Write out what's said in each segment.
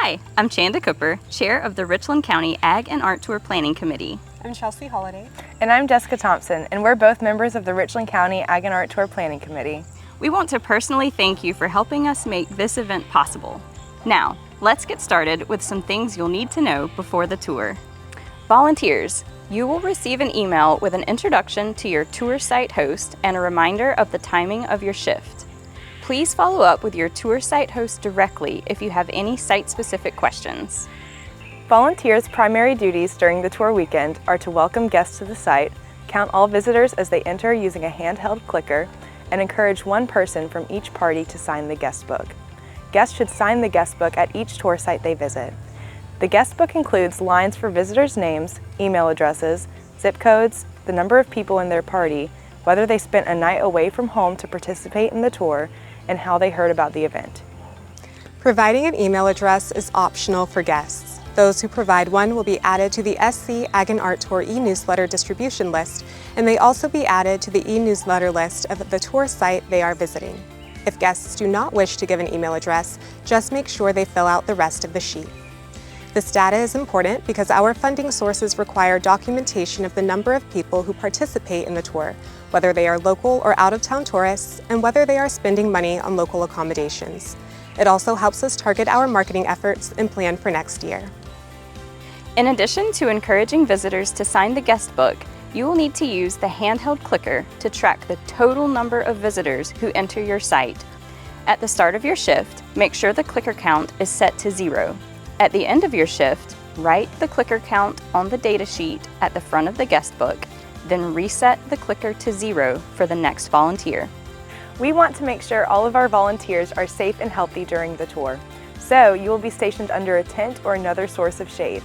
Hi, I'm Chanda Cooper, Chair of the Richland County Ag+Art Tour Planning Committee. I'm Chelsea Holliday. And I'm Jessica Thompson, and we're both members of the Richland County Ag+Art Tour Planning Committee. We want to personally thank you for helping us make this event possible. Now, let's get started with some things you'll need to know before the tour. Volunteers, you will receive an email with an introduction to your tour site host and a reminder of the timing of your shift. Please follow up with your tour site host directly if you have any site-specific questions. Volunteers' primary duties during the tour weekend are to welcome guests to the site, count all visitors as they enter using a handheld clicker, and encourage one person from each party to sign the guest book. Guests should sign the guest book at each tour site they visit. The guest book includes lines for visitors' names, email addresses, zip codes, the number of people in their party, whether they spent a night away from home to participate in the tour, and how they heard about the event. Providing an email address is optional for guests. Those who provide one will be added to the SC Ag+Art Tour e-newsletter distribution list, and may also be added to the e-newsletter list of the tour site they are visiting. If guests do not wish to give an email address, just make sure they fill out the rest of the sheet. This data is important because our funding sources require documentation of the number of people who participate in the tour, whether they are local or out-of-town tourists, and whether they are spending money on local accommodations. It also helps us target our marketing efforts and plan for next year. In addition to encouraging visitors to sign the guest book, you will need to use the handheld clicker to track the total number of visitors who enter your site. At the start of your shift, make sure the clicker count is set to 0. At the end of your shift, write the clicker count on the data sheet at the front of the guest book, then reset the clicker to 0 for the next volunteer. We want to make sure all of our volunteers are safe and healthy during the tour, so you will be stationed under a tent or another source of shade.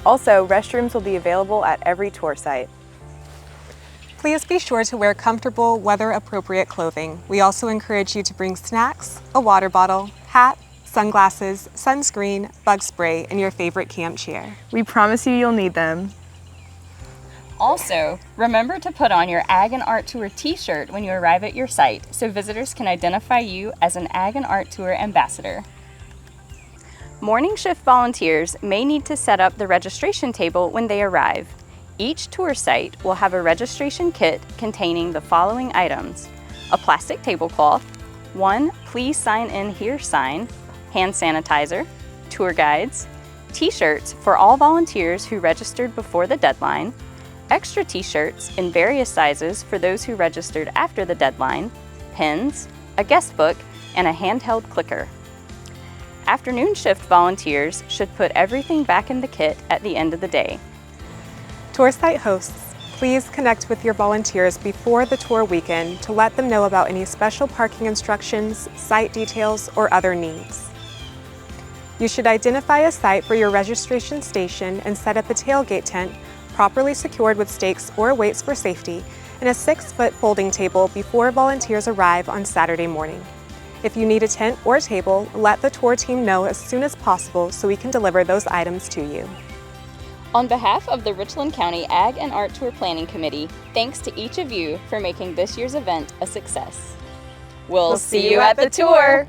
Also, restrooms will be available at every tour site. Please be sure to wear comfortable, weather-appropriate clothing. We also encourage you to bring snacks, a water bottle, hat, sunglasses, sunscreen, bug spray, and your favorite camp chair. We promise you'll need them. Also, remember to put on your Ag+Art Tour t-shirt when you arrive at your site so visitors can identify you as an Ag+Art Tour ambassador. Morning shift volunteers may need to set up the registration table when they arrive. Each tour site will have a registration kit containing the following items: a plastic tablecloth, one "Please sign in here" sign, hand sanitizer, tour guides, t-shirts for all volunteers who registered before the deadline, extra t-shirts in various sizes for those who registered after the deadline, pens, a guest book, and a handheld clicker. Afternoon shift volunteers should put everything back in the kit at the end of the day. Tour site hosts, please connect with your volunteers before the tour weekend to let them know about any special parking instructions, site details, or other needs. You should identify a site for your registration station and set up a tailgate tent properly secured with stakes or weights for safety and a 6-foot folding table before volunteers arrive on Saturday morning. If you need a tent or table, let the tour team know as soon as possible so we can deliver those items to you. On behalf of the Richland County Ag+Art Tour Planning Committee, thanks to each of you for making this year's event a success. We'll see you at the tour!